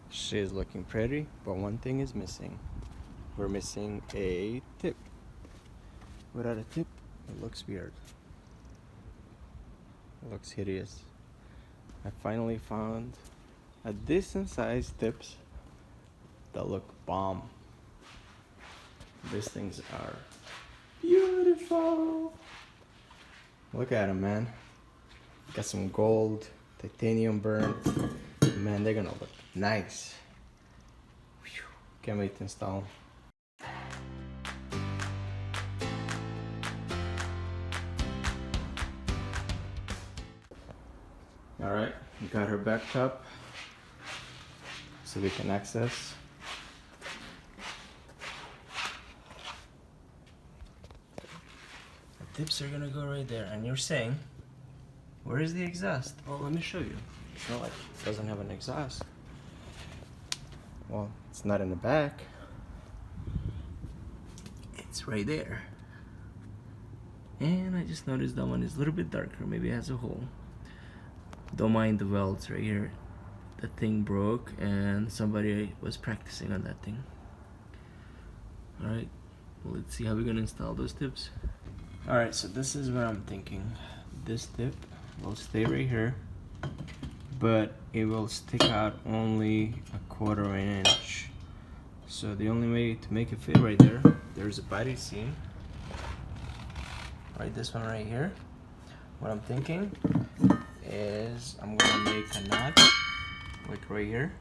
She is looking pretty, but one thing is missing. We're missing a tip. Without a tip, it looks weird. It looks hideous. I finally found a decent sized tips that look bomb. These things are beautiful. Look at them, man. Got some gold, titanium burn. Man, they're gonna look nice. Whew. Can't wait to install them. Alright, we got her backed up so we can access. The tips are gonna go right there, and you're saying, where is the exhaust? Well, let me show you. It's not like it doesn't have an exhaust. Well, it's not in the back. It's right there. And I just noticed that one is a little bit darker. Maybe it has a hole. Don't mind the welds right here. The thing broke and somebody was practicing on that thing. Alright, well, let's see how we're gonna install those tips. Alright, so this is what I'm thinking. This tip will stay right here, but it will stick out only 1/4 inch. So the only way to make it fit right there, there's a body seam. Right, this one right here. What I'm thinking is I'm gonna make a notch, like right here,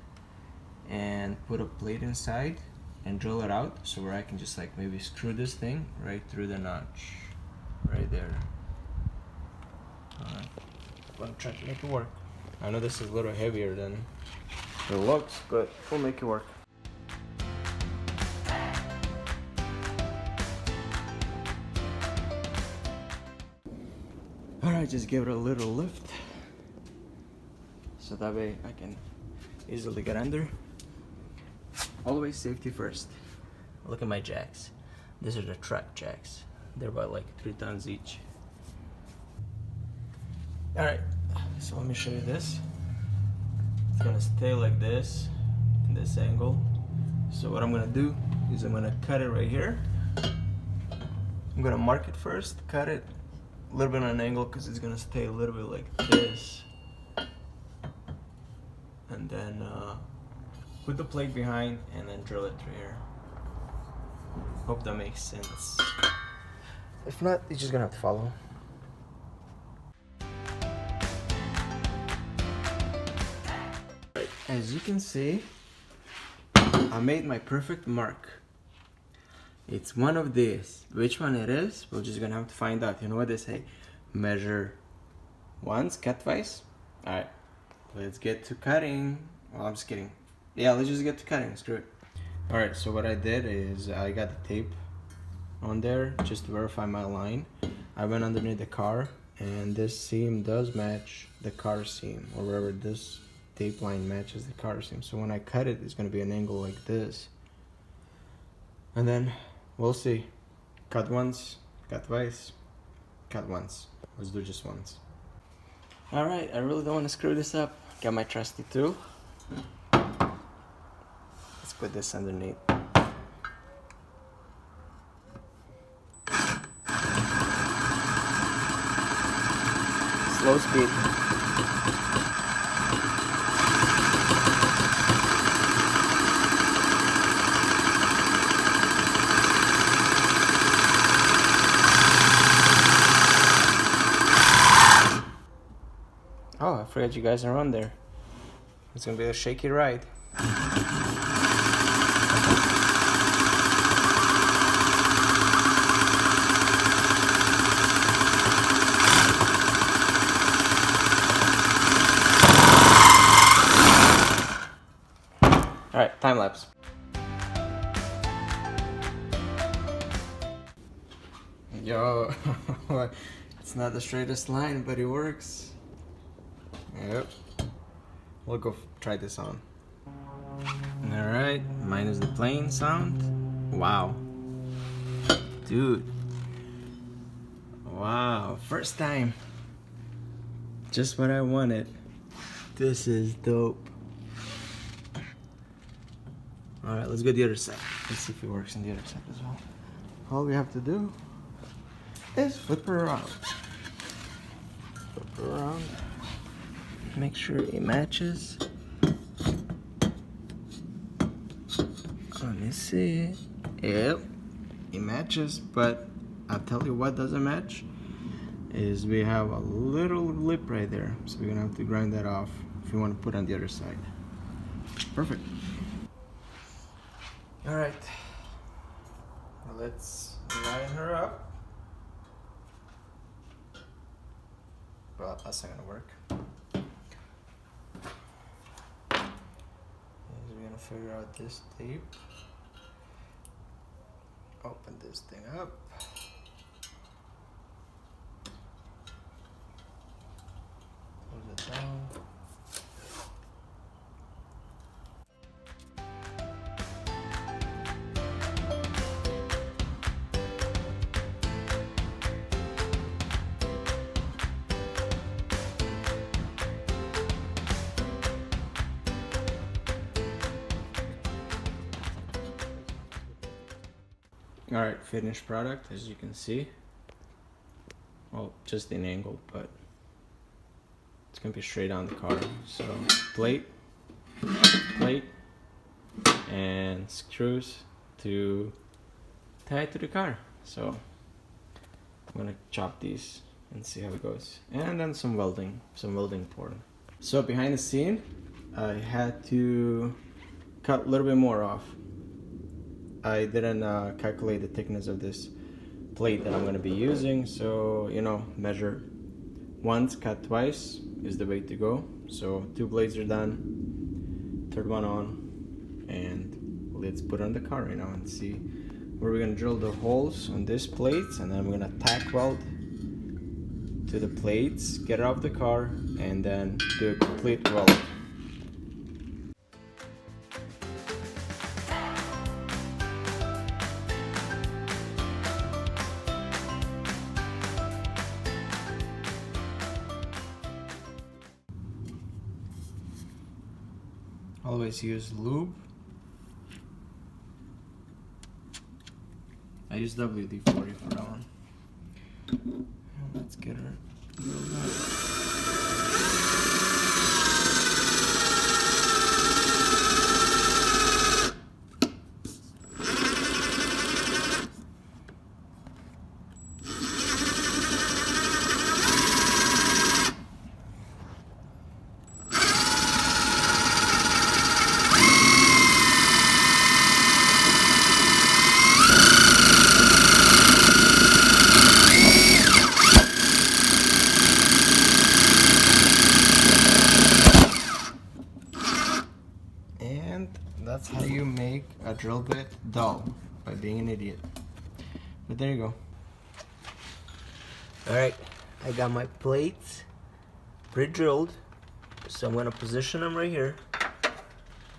and put a plate inside and drill it out, so where I can just like maybe screw this thing right through the notch, right there. Alright, I'm gonna try to make it work. I know this is a little heavier than it looks, but we'll make it work. Alright, just give it a little lift so that way I can easily get under. Always safety first. Look at my jacks. These are the truck jacks. They're about like 3 tons each. Alright, so let me show you this. It's gonna stay like this, in this angle. So what I'm gonna do is I'm gonna cut it right here. I'm gonna mark it first, cut it a little bit on an angle because it's gonna stay a little bit like this. And then put the plate behind and then drill it through here. Hope that makes sense. If not, you're just gonna have to follow. As you can see, I made my perfect mark. It's one of these. Which one it is, we're just gonna have to find out. You know what they say? Measure once, cut twice. Alright, let's get to cutting. Well, I'm just kidding. Yeah, let's just get to cutting. Screw it. Alright, so what I did is I got the tape on there just to verify my line. I went underneath the car, and this seam does match the car seam, or wherever this tape line matches the car seam. So when I cut it, it's going to be an angle like this. And then we'll see. Cut once, cut twice, cut once. Let's do just once. Alright, I really don't want to screw this up. Got my trusty tool. Let's put this underneath. Slow speed. Oh, I forgot you guys are on there. It's gonna be a shaky ride. Alright, time lapse. Yo, it's not the straightest line, but it works. Yep. We'll go try this on. Alright, minus the plane sound. Wow. Dude. Wow, first time. Just what I wanted. This is dope. Alright, let's go to the other side. Let's see if it works on the other side as well. All we have to do is flip her around. Flip her around. Make sure it matches. Let me see. Yep, it matches, but I'll tell you what doesn't match is we have a little lip right there. So we're gonna have to grind that off if you want to put on the other side. Perfect. Alright, let's line her up. Well, that's not gonna work. We're gonna figure out this tape. Open this thing up. Close it down. Alright, finished product as you can see. Well, just in angle, but it's gonna be straight on the car. So plate, and screws to tie it to the car. So I'm gonna chop these and see how it goes. And then some welding poured. So behind the scene, I had to cut a little bit more off. I didn't calculate the thickness of this plate that I'm going to be using, so you know, measure once, cut twice is the way to go. So 2 blades are done, third one on, and let's put on the car right now and see where we're going to drill the holes on these plates, and then I'm going to tack weld to the plates, get it off the car, and then do a complete weld. Always use lube. I use WD-40 for that one. Let's get her drilled out. That's how you make a drill bit dull, by being an idiot. But there you go. Alright, I got my plates pre-drilled, so I'm going to position them right here,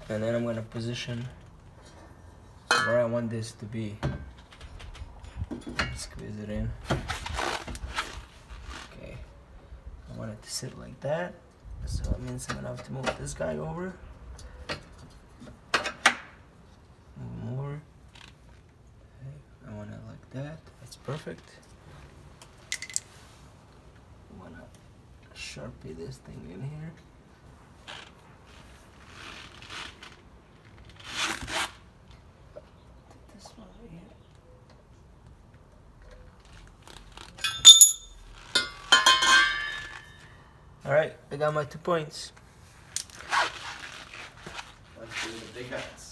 and then I'm going to position where I want this to be. Squeeze it in. Okay, I want it to sit like that, so that means I'm going to have to move this guy over. More. Okay, I want it like that. That's perfect. I want to Sharpie this thing in here. Take this one right here. Alright, I got my 2 points. Let's do the big guys.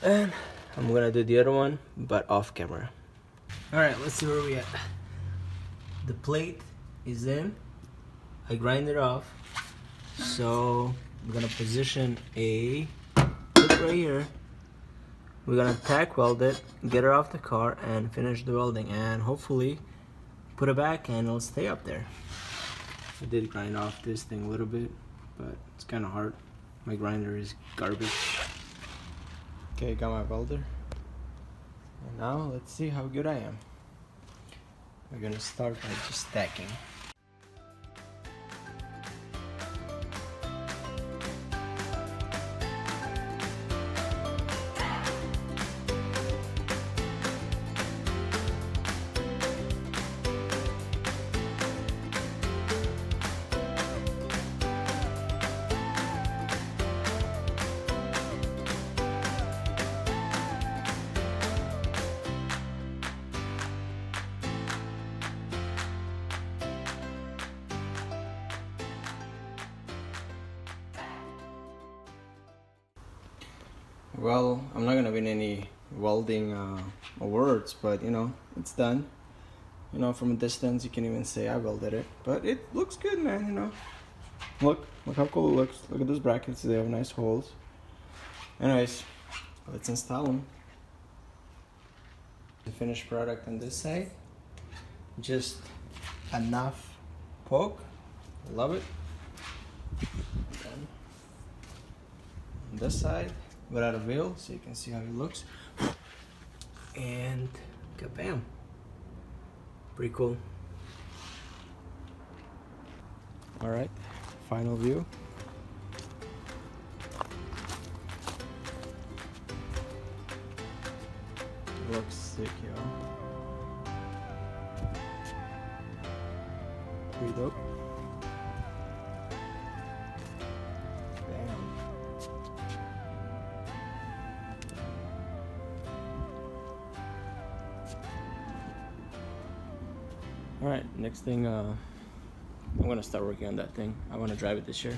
And I'm gonna do the other one, but off camera. Alright, let's see where we at. The plate is in. I grind it off. So I'm gonna position a clip right here. We're gonna tack weld it, get it off the car, and finish the welding, and hopefully put it back and it'll stay up there. I did grind off this thing a little bit, but it's kind of hard. My grinder is garbage. Okay, got my welder. And now let's see how good I am. We're gonna start by just stacking. Well, I'm not gonna win any welding awards, but you know, it's done. You know, from a distance you can even say I welded it, but it looks good, man. You know, look how cool it looks. Look at those brackets, they have nice holes. Anyways, let's install them. The finished product on this side, just enough poke. Love it. Then on this side, without a wheel, so you can see how it looks. And kabam! Pretty cool. All right, final view. Looks sick, yo. Pretty dope. Damn. All right, next thing, I'm gonna start working on that thing. I want to drive it this year.